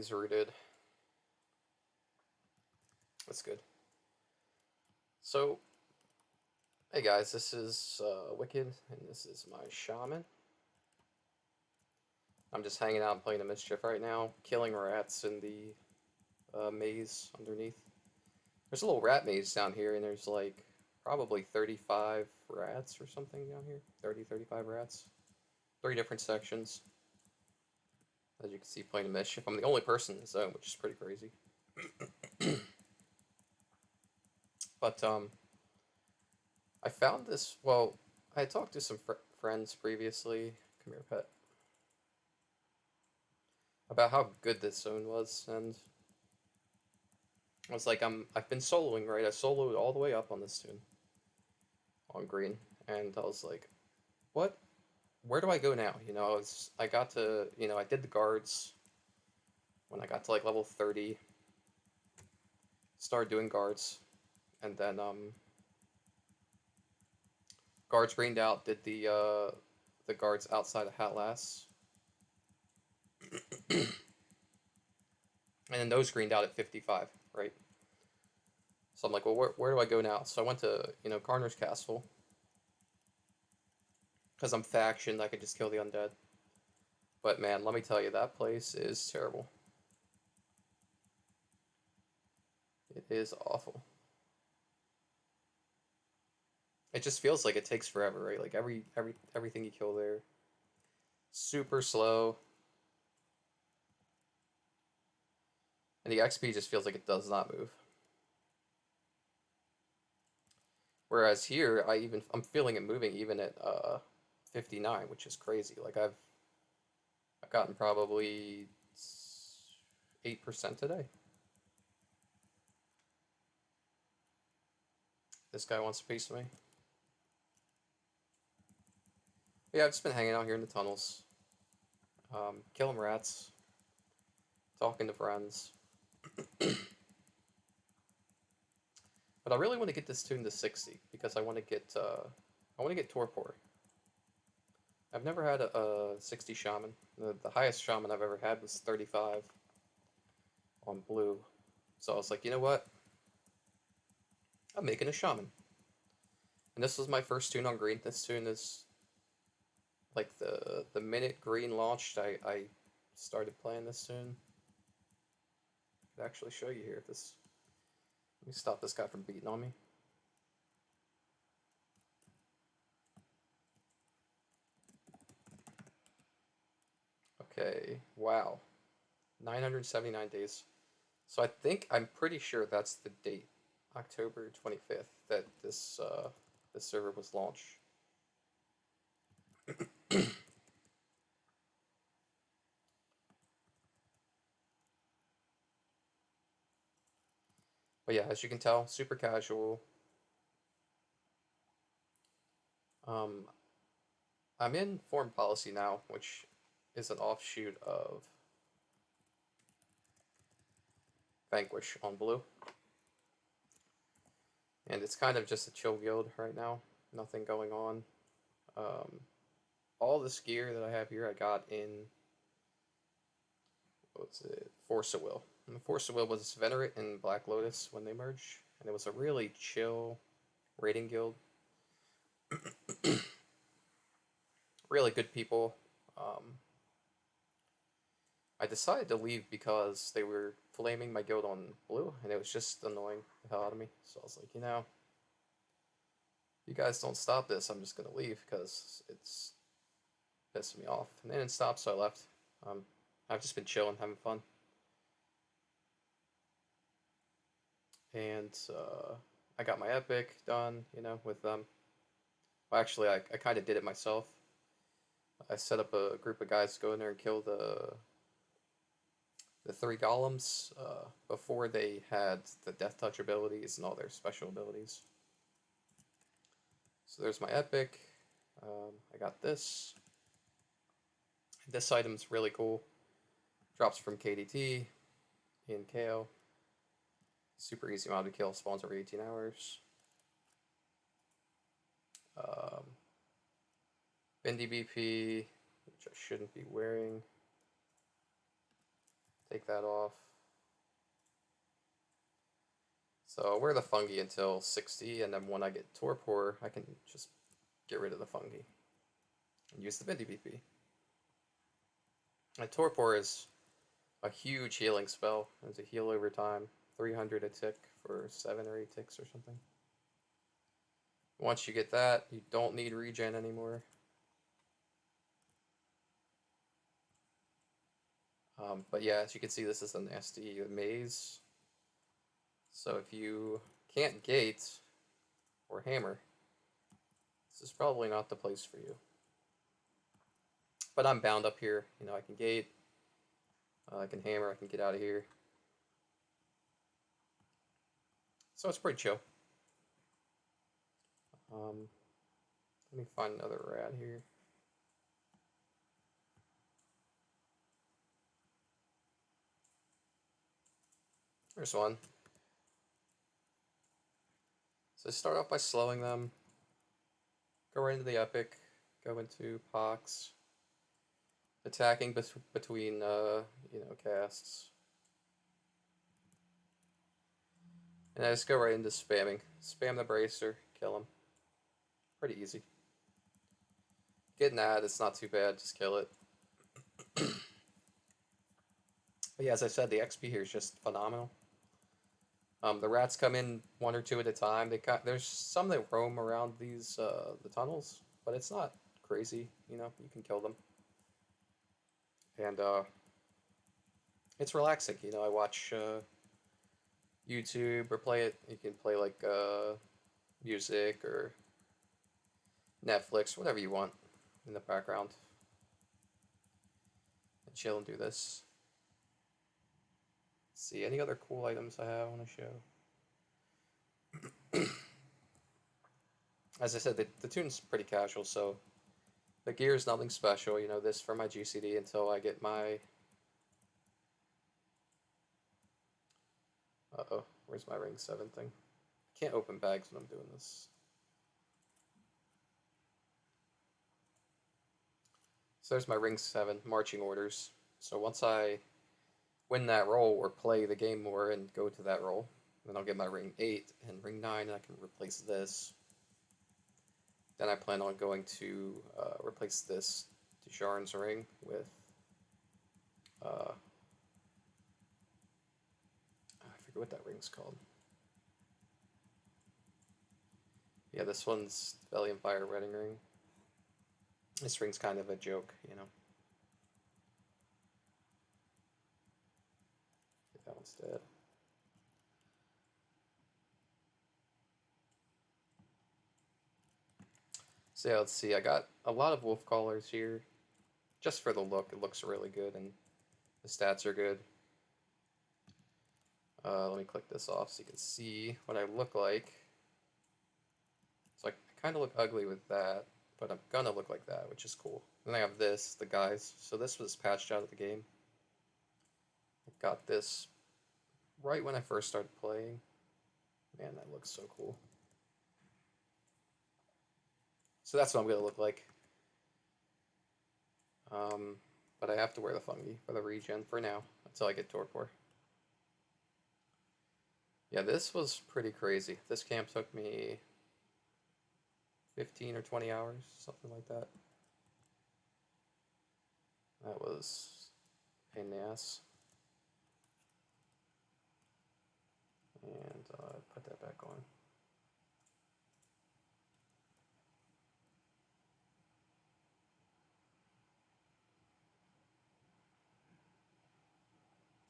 Everything's rooted. That's good. So, hey guys, this is Wickid, and this is my Shaman. I'm just hanging out and playing the Mischief right now, killing rats in the maze underneath. There's a little rat maze down here, and there's like probably 35 rats or something down here. 30, 35 rats. 3 different sections. As you can see, playing the Mischief. I'm the only person in the zone, which is pretty crazy. But, I found this, well, I had talked to some friends previously, come here, pet, about how good this zone was, and I was like, I've been soloing, right? I soloed all the way up on this toon, on green, and I was like, what? Where do I go now? I got to, I did the guards when I got to like level 30, started doing guards, and then, guards greened out, did the guards outside of Hatlass, and then those greened out at 55, right? So I'm like, well, where do I go now? So I went to, Karner's Castle, because I'm factioned, I could just kill the undead. But man, let me tell you, that place is terrible. It is awful. It just feels like it takes forever, right? Like everything you kill there, super slow, and the XP just feels like it does not move. Whereas here, I'm feeling it moving even at 59, which is crazy. Like I've gotten probably 8% today. This guy wants a piece of me. But yeah, I've just been hanging out here in the tunnels, killing rats, talking to friends. But I really want to get this toon to 60 because I want to get Torpor. I've never had a 60 shaman. The highest shaman I've ever had was 35 on blue. So I was like, you know what? I'm making a shaman. And this was my first toon on green. This toon is like the minute green launched, I started playing this toon. I could actually show you here. Let me stop this guy from beating on me. Okay, wow. 979 days. So I'm pretty sure that's the date, October 25th, that this server was launched. But yeah, as you can tell, super casual. Um, I'm in foreign policy now, which is an offshoot of Vanquish on blue. And it's kind of just a chill guild right now. Nothing going on. Um, all this gear that I have here, I got in, what's it, Force of Will. And the Force of Will was Venerate and Black Lotus when they merged. And it was a really chill raiding guild. Really good people. I decided to leave because they were flaming my guild on blue, and it was just annoying the hell out of me. So I was like, you guys don't stop this, I'm just gonna leave because it's pissing me off. And they didn't stop, so I left. Um, I've just been chilling, having fun, and I got my epic done, with them. Well, actually, I kind of did it myself. I set up a group of guys to go in there and kill the 3 golems before they had the death touch abilities and all their special abilities. So there's my epic. I got this. This item's really cool. Drops from KDT in KO. Super easy mod to kill. Spawns every 18 hours. Bendy BP, which I shouldn't be wearing. Take that off. So I'll wear the fungi until 60, and then when I get torpor, I can just get rid of the fungi and use the Vindy BP. And torpor is a huge healing spell. It's a heal over time, 300 a tick for 7 or 8 ticks or something. Once you get that, you don't need regen anymore. But yeah, as you can see, this is a nasty maze. So if you can't gate or hammer, this is probably not the place for you. But I'm bound up here. You know, I can gate, I can hammer, I can get out of here. So it's pretty chill. Let me find another rat here. There's one. So start off by slowing them. Go right into the epic. Go into pox. Attacking between you know, casts. And I just go right into spamming. Spam the bracer, kill him. Pretty easy. Getting that, it's not too bad, just kill it. But yeah, as I said, the XP here is just phenomenal. The rats come in 1 or 2 at a time. There's some that roam around these the tunnels, but it's not crazy. You know, you can kill them, and it's relaxing. You know, I watch YouTube or play it. You can play like music or Netflix, whatever you want, in the background, and chill and do this. Let's see any other cool items I have on the show. As I said, the toon's pretty casual, so the gear is nothing special. You know, this for my GCD until I get my... Uh-oh, where's my ring 7 thing? I can't open bags when I'm doing this. So there's my ring 7, marching orders. So once I win that roll or play the game more and go to that roll, then I'll get my ring 8 and ring 9, and I can replace this. Then I plan on going to replace this Desharn's ring with I forget what that ring's called. Yeah, this one's Valiant Fire Wedding Ring. This ring's kind of a joke, you know. Okay, that one's dead. So yeah, let's see. I got a lot of wolf collars here, just for the look. It looks really good, and the stats are good. Let me click this off so you can see what I look like. So I kind of look ugly with that, but I'm gonna look like that, which is cool. Then I have this, the guys. So this was patched out of the game. I got this right when I first started playing. Man, that looks so cool. So that's what I'm gonna look like. But I have to wear the fungi for the regen for now, until I get torpor. Yeah, this was pretty crazy. This camp took me 15 or 20 hours, something like that. That was a pain in the ass. And put that back on.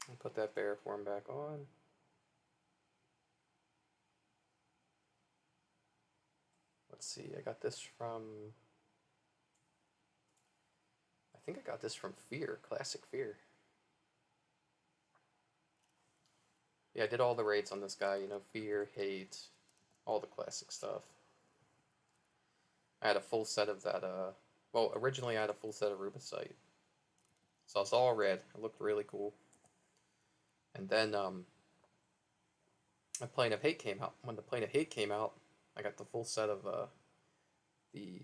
And put that bear form back on. Let's see, I got this from... I think I got this from Fear, Classic Fear. Yeah, I did all the raids on this guy, you know, Fear, Hate, all the classic stuff. I had a full set of that, well, originally I had a full set of Rubicite. So it's all red. It looked really cool. And then, a Plane of Hate came out. When the Plane of Hate came out, I got the full set of, the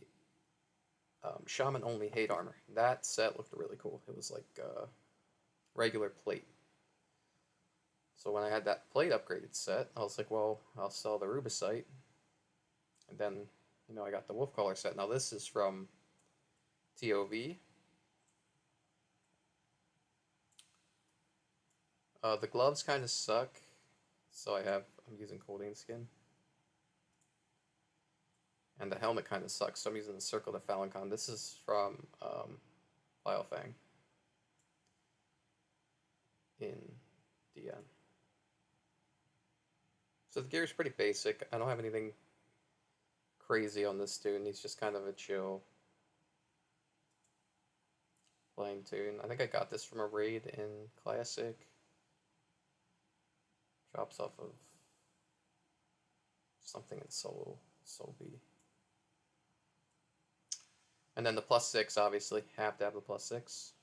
Shaman only hate armor. That set looked really cool. It was like regular plate, So when I had that plate upgraded set, I was like, well, I'll sell the Rubicite. And then, you know, I got the Wolf Collar set. Now this is from TOV. The gloves kind of suck, so I'm using Coldane skin. And the helmet kind of sucks, so I'm using the Circle de Falancon. This is from Bilefang in DN. So the gear is pretty basic. I don't have anything crazy on this toon. He's just kind of a chill playing toon. I think I got this from a raid in Classic. Drops off of something in Soul B. And then the +6, obviously, have to have the +6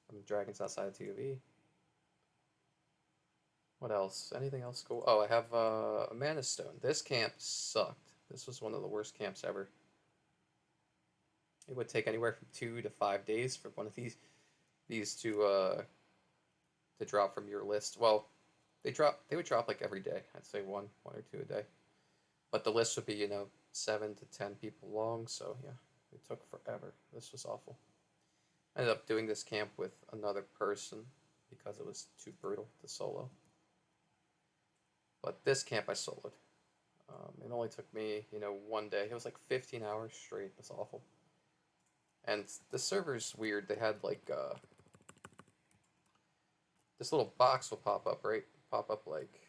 from Dragons Outside of TOV. What else? Anything else cool? Oh, I have a Mana Stone. This camp sucked. This was one of the worst camps ever. It would take anywhere from 2 to 5 days for one of these to drop from your list. Well, they would drop like every day. I'd say one or two a day. But the list would be, you know, 7 to 10 people long, so yeah, it took forever. This was awful. I ended up doing this camp with another person because it was too brutal to solo. But this camp I soloed. It only took me, you know, one day. It was like 15 hours straight. It was awful. And the server's weird. They had like this little box will pop up, right? Pop up like,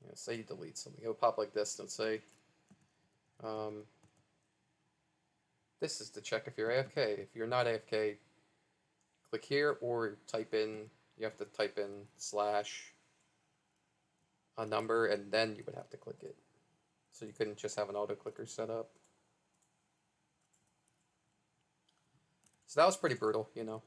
you know, say you delete something. It would pop like this and say, this is to check if you're AFK. If you're not AFK, click here or type in, you have to type in slash a number and then you would have to click it. So you couldn't just have an auto clicker set up. So that was pretty brutal, you know.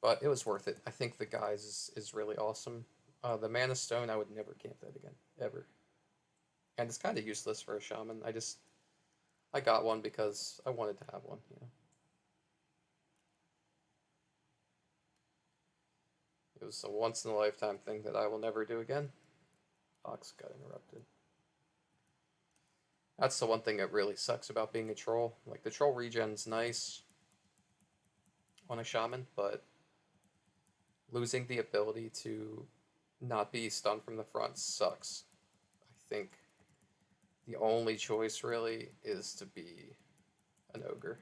But it was worth it. I think the guys is really awesome. The Mana Stone, I would never camp that again, ever. And it's kind of useless for a shaman. I got one because I wanted to have one, you know. It was a once in a lifetime thing that I will never do again. Fox got interrupted. That's the one thing that really sucks about being a troll. Like, the troll regen's nice on a shaman, but losing the ability to not be stunned from the front sucks. I think the only choice really is to be an ogre.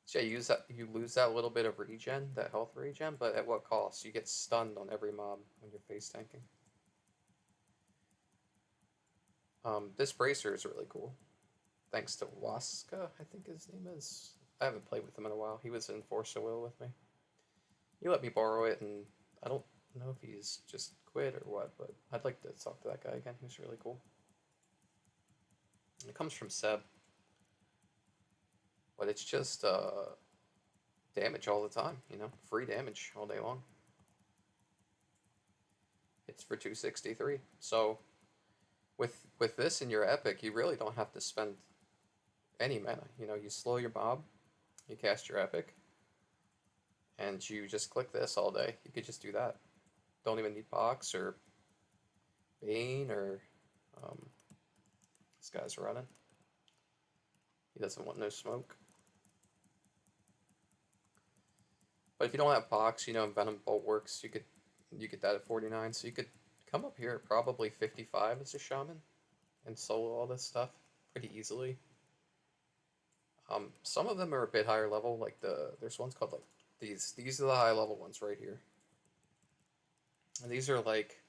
So yeah, you lose that little bit of regen, that health regen, but at what cost? You get stunned on every mob when you're face tanking. This bracer is really cool. Thanks to Waska, I think his name is. I haven't played with him in a while. He was in Force of Will with me. He let me borrow it, and I don't know if he's just quit or what, but I'd like to talk to that guy again. He was really cool. It comes from Seb. But it's just damage all the time, you know? Free damage all day long. It's for 263. So with this in your epic, you really don't have to spend any mana. You know, you slow your mob, you cast your epic, and you just click this all day. You could just do that. Don't even need box or Bane or this guy's running. He doesn't want no smoke. But if you don't have box, you know, Venom Bolt works. You get that at 49, so you could come up here at probably 55 as a shaman and solo all this stuff pretty easily. Some of them are a bit higher level, like there's ones called like these. These are the high level ones right here. And these are like,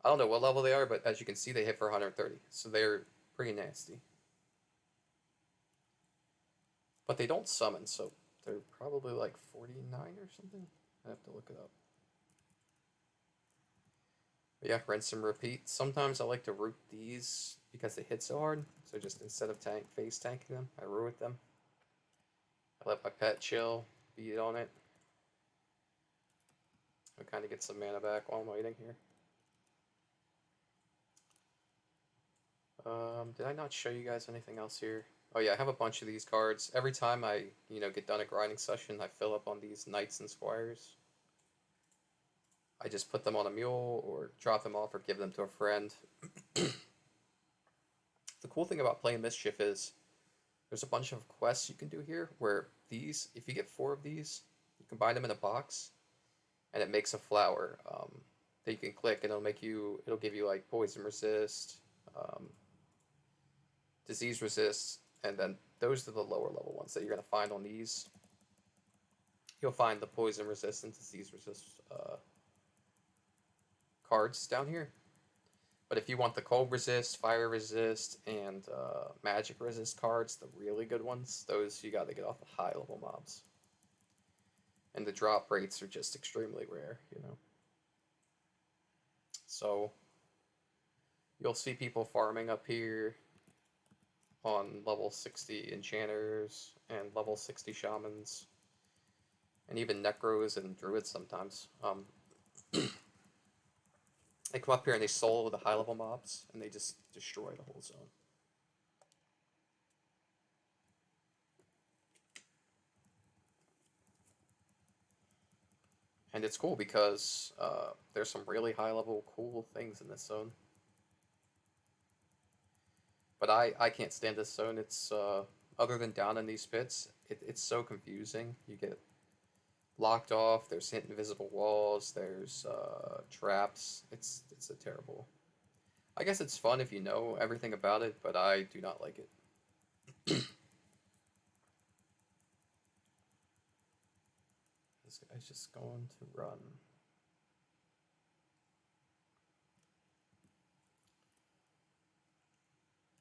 I don't know what level they are, but as you can see, they hit for 130, so they're pretty nasty. But they don't summon, so they're probably like 49 or something. I have to look it up. But yeah, rinse and repeat. Sometimes I like to root these because they hit so hard. So just instead of face tanking them, I root them. I let my pet chill, beat on it. I kind of get some mana back while I'm waiting here. Did I not show you guys anything else here? Oh yeah, I have a bunch of these cards. Every time I, get done a grinding session, I fill up on these knights and squires. I just put them on a mule or drop them off or give them to a friend. The cool thing about playing Mischief is there's a bunch of quests you can do here where these, if you get 4 of these, you combine them in a box and it makes a flower that you can click and it'll give you like poison resist, um, disease resist, and then those are the lower level ones that you're going to find on these. You'll find the poison resist and disease resist cards down here. But if you want the cold resist, fire resist, and magic resist cards, the really good ones, those you got to get off the high level mobs. And the drop rates are just extremely rare. So you'll see people farming up here on level 60 enchanters and level 60 shamans, and even necros and druids sometimes. They come up here and they solo the high level mobs, and they just destroy the whole zone. And it's cool because there's some really high level cool things in this zone. But I can't stand this zone. It's other than down in these pits, it's so confusing. You get locked off. There's hidden invisible walls. There's traps. It's a terrible. I guess it's fun if you know everything about it, but I do not like it. This guy's just going to run.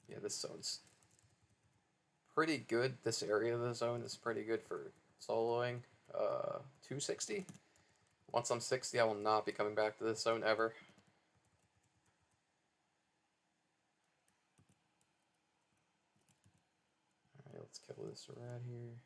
Yeah, this zone's pretty good. This area of the zone is pretty good for soloing. 260. Once I'm 60, I will not be coming back to this zone ever. Alright, let's kill this rat here.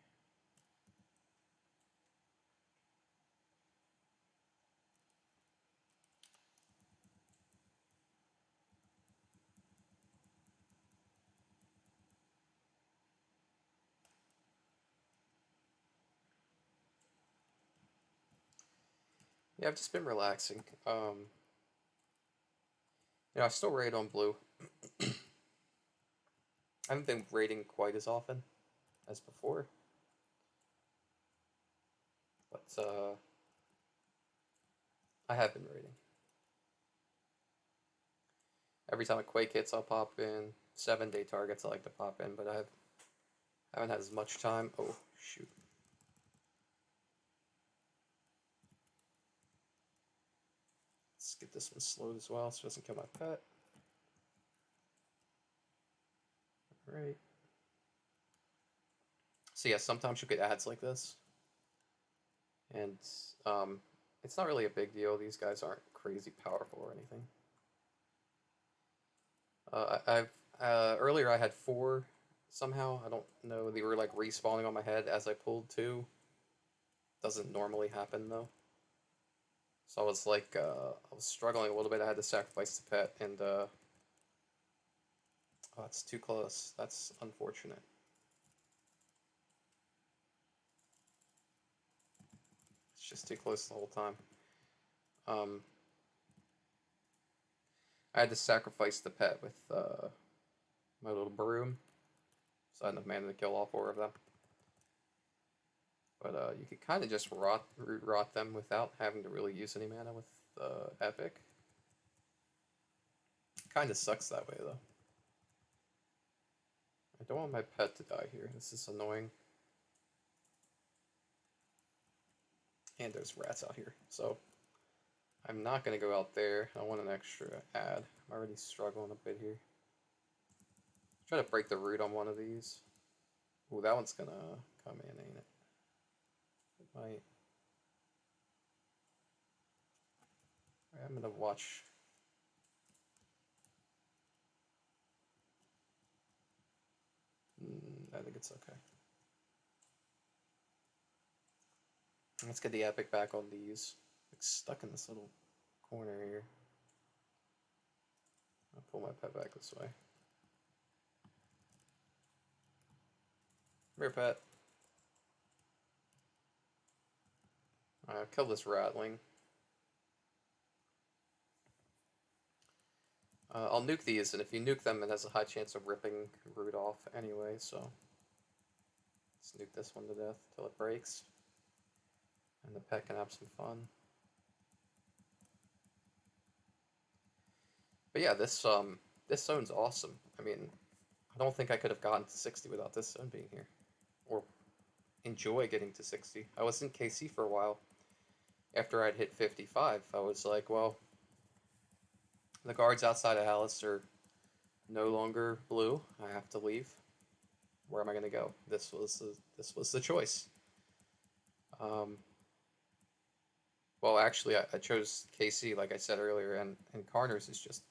Yeah, I've just been relaxing. I still raid on blue. I haven't been raiding quite as often as before, but I have been raiding. Every time a quake hits, I'll pop in. 7-day targets I like to pop in, but I haven't had as much time. Oh, shoot. Let's get this one slowed as well so it doesn't kill my pet. Alright. So yeah, sometimes you'll get ads like this. And it's not really a big deal. These guys aren't crazy powerful or anything. I've earlier I had 4 somehow. I don't know. They were like respawning on my head as I pulled 2. Doesn't normally happen though. So I was like, I was struggling a little bit. I had to sacrifice the pet, and oh, it's too close. That's unfortunate. It's just too close the whole time. Um, I had to sacrifice the pet with my little broom, so I had enough mana to kill all 4 of them. But you could kind of just rot them without having to really use any mana with Epic. Kind of sucks that way though. I don't want my pet to die here. This is annoying. And there's rats out here, so I'm not going to go out there. I want an extra ad. I'm already struggling a bit here. Try to break the root on one of these. Ooh, that one's going to come in, ain't it? It might. I'm going to watch. I think it's okay. Let's get the epic back on these. Like stuck in this little corner here. I'll pull my pet back this way. Come here, pet. Kill this ratling. I'll nuke these, and if you nuke them, it has a high chance of ripping root off anyway, so let's nuke this one to death till it breaks. And the pet can have some fun. But yeah, this zone's awesome. I mean, I don't think I could have gotten to 60 without this zone being here. Or enjoy getting to 60. I was in KC for a while. After I'd hit 55, I was like, well, the guards outside of Alice are no longer blue. I have to leave. Where am I going to go? This was the choice. Well, actually, I chose KC, like I said earlier, and Carner's is just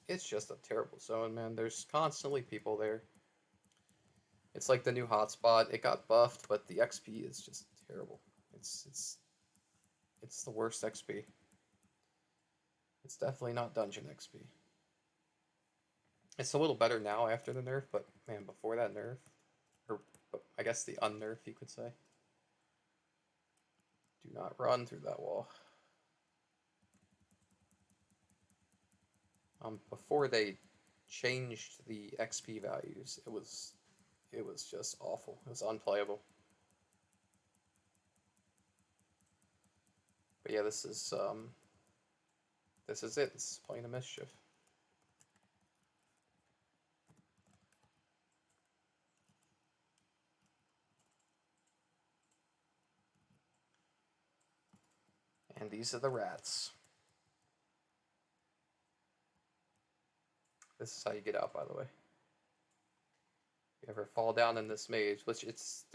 a terrible zone, man. There's constantly people there. It's like the new hotspot. It got buffed, but the XP is just terrible. It's the worst XP. It's definitely not dungeon XP. It's a little better now after the nerf, but man, before that nerf, or I guess the unnerf, you could say. Do not run through that wall. Before they changed the XP values, it was just awful. It was unplayable. But yeah, this is it. This is playing a Mischief. And these are the rats. This is how you get out, by the way. If you ever fall down in this maze, which it's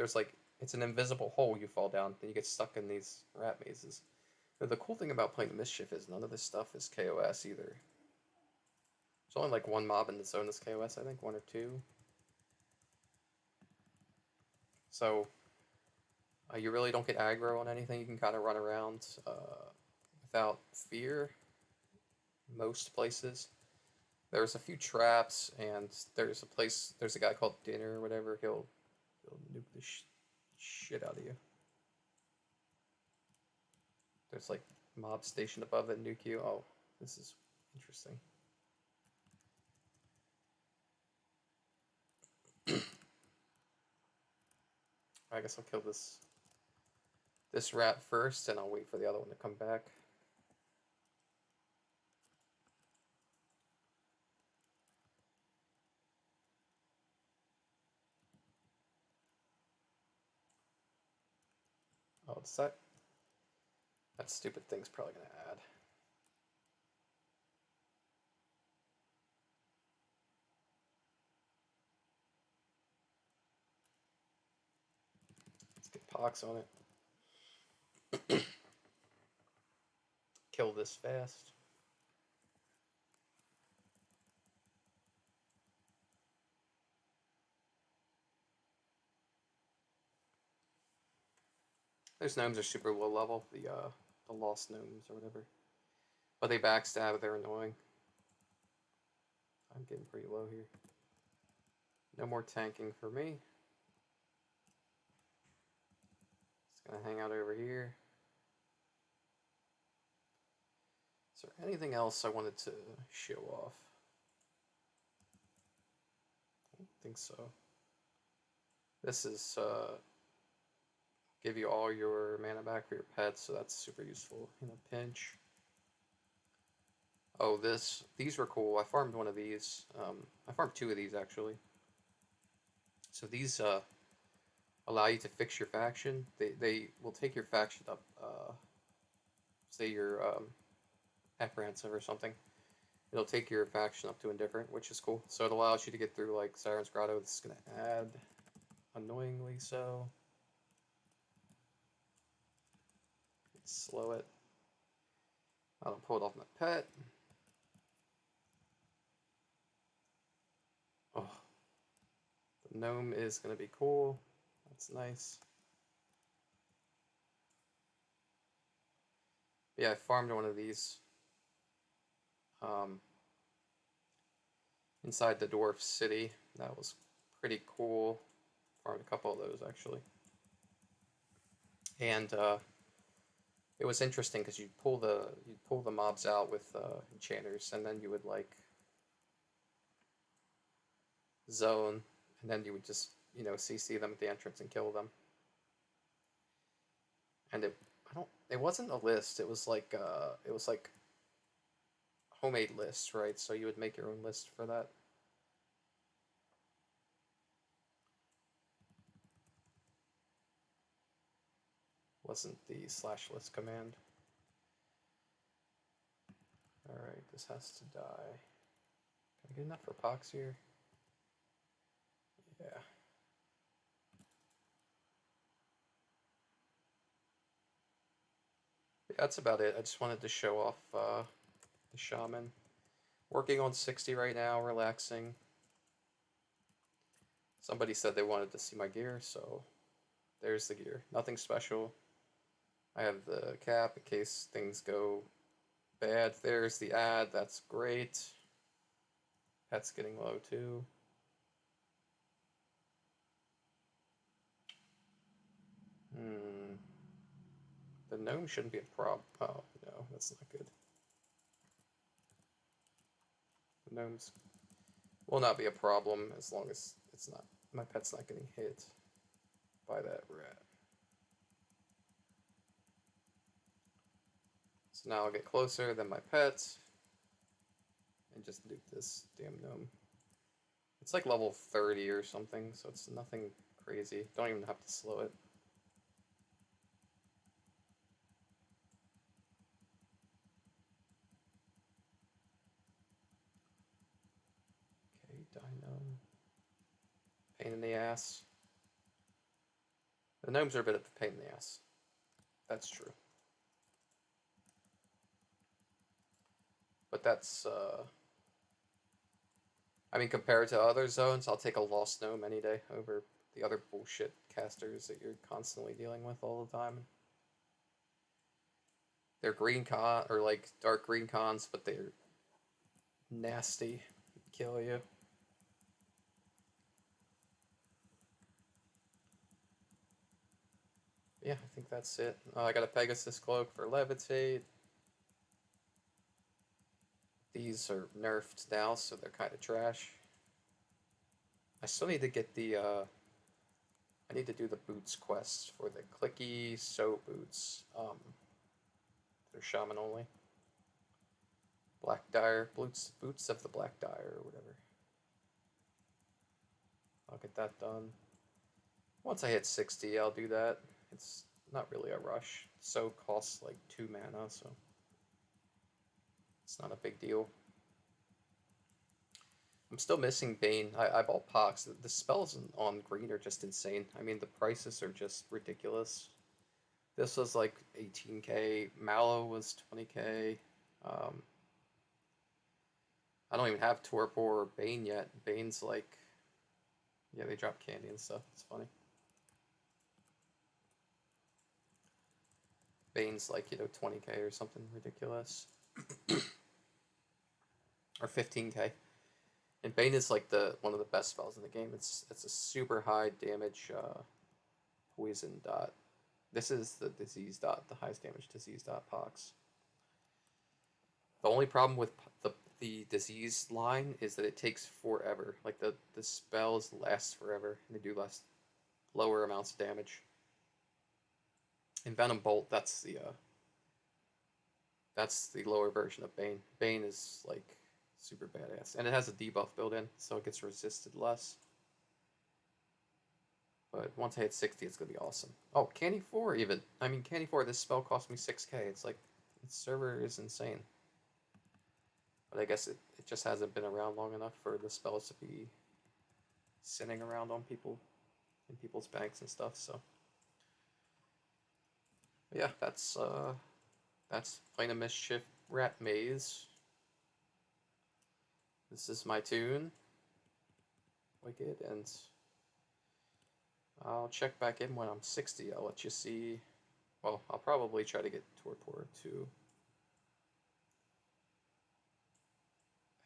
an invisible hole you fall down, then you get stuck in these rat mazes. Now, the cool thing about playing the Mischief is none of this stuff is KOS either. There's only like one mob in the zone that's KOS, I think, one or two. So you really don't get aggro on anything. You can kind of run around without fear most places. There's a few traps, and there's a guy called Dinner or whatever. He'll nuke the shit out of you. There's like mobs stationed above that nuke you. Oh, this is interesting. I guess I'll kill this rat first, and I'll wait for the other one to come back. Oh, it's that stupid thing's probably gonna add. Let's get pox on it. Kill this fast. Those gnomes are super low level, the lost gnomes or whatever. But they backstab, they're annoying. I'm getting pretty low here. No more tanking for me. Just gonna hang out over here. Is there anything else I wanted to show off? I don't think so. This is give you all your mana back for your pets, so that's super useful in a pinch. Oh, these were cool. I farmed one of these. I farmed two of these actually. So these allow you to fix your faction. They will take your faction up. Say you're apprehensive or something. It'll take your faction up to indifferent, which is cool. So it allows you to get through like Siren's Grotto. This is gonna add, annoyingly so. Slow it. I'll pull it off my pet. Oh, the gnome is gonna be cool. That's nice. Yeah, I farmed one of these inside the dwarf city. That was pretty cool. Farmed a couple of those actually, and it was interesting because you'd pull the mobs out with enchanters, and then you would like zone, and then you would just CC them at the entrance and kill them. And it wasn't a list. It was like homemade lists, right? So you would make your own list for that. Wasn't the slash list command. Alright, this has to die. Can I get enough for Pox here? Yeah. Yeah, that's about it. I just wanted to show off the Shaman. Working on 60 right now, relaxing. Somebody said they wanted to see my gear, so there's the gear. Nothing special. I have the cap in case things go bad. There's the ad. That's great. Pet's getting low too. The gnome shouldn't be a problem. Oh, no, that's not good. The gnomes will not be a problem as long as it's not, my pet's not getting hit by that rat. So now I'll get closer than my pet and just nuke this damn gnome. It's like level 30 or something, so it's nothing crazy. Don't even have to slow it. Okay, dino. Pain in the ass. The gnomes are a bit of a pain in the ass. That's true. But that's, I mean, compared to other zones, I'll take a lost gnome any day over the other bullshit casters that you're constantly dealing with all the time. They're green con, or like dark green cons, but they're nasty. Kill you. Yeah, I think that's it. I got a Pegasus cloak for levitate. These are nerfed now, so they're kind of trash. I still need to get the, I need to do the boots quest for the clicky soap boots. They're shaman only. Black Dire, boots of the Black Dire, or whatever. I'll get that done. Once I hit 60, I'll do that. It's not really a rush. So costs like 2 mana, so it's not a big deal. I'm still missing Bane. I bought Pox. The spells on green are just insane. I mean, the prices are just ridiculous. This was like 18k. Mallow was 20k. I don't even have Torpor or Bane yet. Bane's like, yeah, they drop candy and stuff. It's funny. Bane's like 20k or something ridiculous, or 15k. And Bane is like one of the best spells in the game. It's a super high damage poison dot. This is the disease dot, the highest damage disease dot Pox. The only problem with the disease line is that it takes forever. Like the spells last forever, and they do less lower amounts of damage. In Venom Bolt, that's the lower version of Bane. Bane is like super badass, and it has a debuff built in, so it gets resisted less. But once I hit 60, it's gonna be awesome. Oh, Candy 4 even. I mean, Candy 4. This spell cost me 6k. It's like, its server is insane. But I guess it just hasn't been around long enough for the spells to be sitting around on people, in people's banks and stuff. So but yeah, that's playing a Mischief Rat Maze. This is my toon, Wickid, and I'll check back in when I'm 60. I'll let you see. Well, I'll probably try to get Torpor too.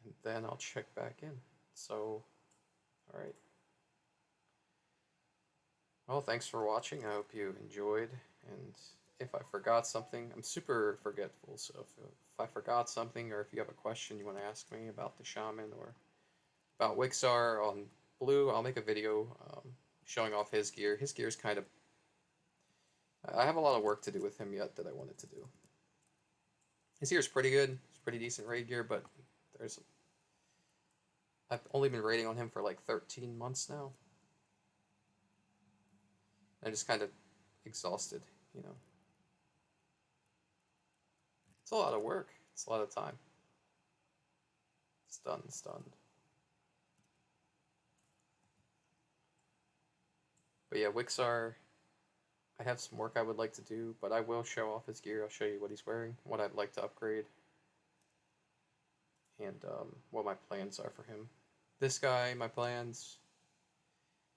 And then I'll check back in. So, alright. Well, thanks for watching. I hope you enjoyed. And if I forgot something, I'm super forgetful. So if I forgot something, or if you have a question you want to ask me about the Shaman or about Wixar on Blue, I'll make a video showing off his gear. His gear's kind of. I have a lot of work to do with him yet that I wanted to do. His gear's pretty good. It's pretty decent raid gear, but there's. I've only been raiding on him for like 13 months now. I'm just kind of exhausted, you know. It's a lot of work. It's a lot of time. Stunned, stunned. But yeah, Wixar, I have some work I would like to do, but I will show off his gear. I'll show you what he's wearing, what I'd like to upgrade, and what my plans are for him. This guy, my plans,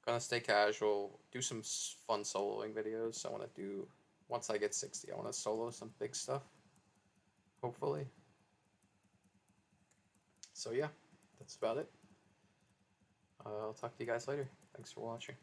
gonna stay casual, do some fun soloing videos. I want to do, once I get 60, I want to solo some big stuff, hopefully. So yeah, that's about it. I'll talk to you guys later. Thanks for watching.